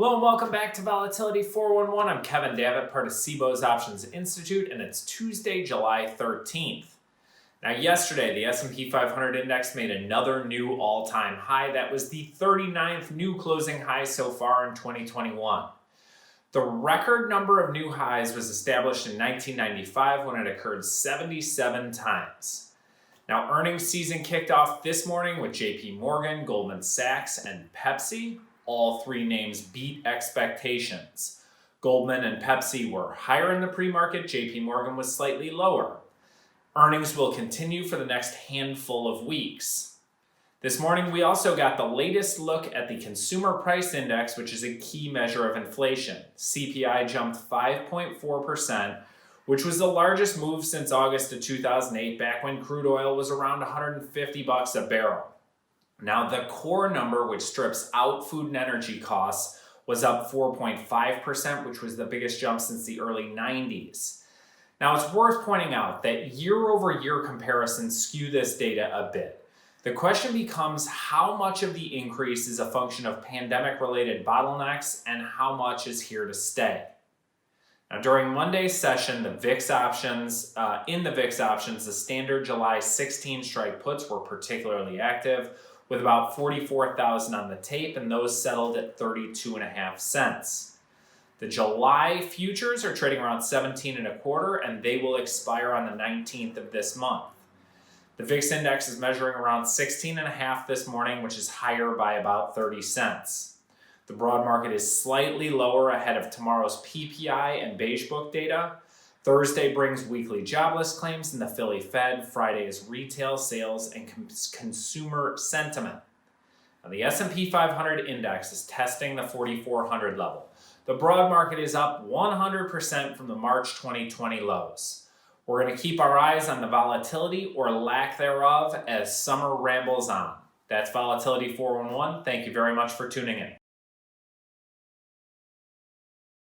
Hello and welcome back to Volatility 411. I'm Kevin Davitt, part of SIBO's Options Institute, and it's Tuesday, July 13th. Now yesterday, the S&P 500 index made another new all-time high. That was the 39th new closing high so far in 2021. The record number of new highs was established in 1995 when it occurred 77 times. Now earnings season kicked off this morning with JP Morgan, Goldman Sachs, and Pepsi. All three names beat expectations. Goldman and Pepsi were higher in the pre-market. JP Morgan was slightly lower. Earnings will continue for the next handful of weeks. This morning, we also got the latest look at the Consumer Price Index, which is a key measure of inflation. CPI jumped 5.4%, which was the largest move since August of 2008, back when crude oil was around $150 a barrel. Now, the core number, which strips out food and energy costs, was up 4.5%, which was the biggest jump since the early 90s. Now, it's worth pointing out that year-over-year comparisons skew this data a bit. The question becomes how much of the increase is a function of pandemic-related bottlenecks and how much is here to stay. Now, during Monday's session, the VIX options, the standard July 16 strike puts were particularly active, with about 44,000 on the tape, and those settled at 32.5 cents. The July futures are trading around 17.25, and they will expire on the 19th of this month. The VIX index is measuring around 16.5 this morning, which is higher by about 30 cents. The broad market is slightly lower ahead of tomorrow's PPI and beige book data. Thursday brings weekly jobless claims in the Philly Fed. Friday is retail sales and consumer sentiment. Now, the S&P 500 index is testing the 4,400 level. The broad market is up 100% from the March 2020 lows. We're going to keep our eyes on the volatility or lack thereof as summer rambles on. That's Volatility 411. Thank you very much for tuning in.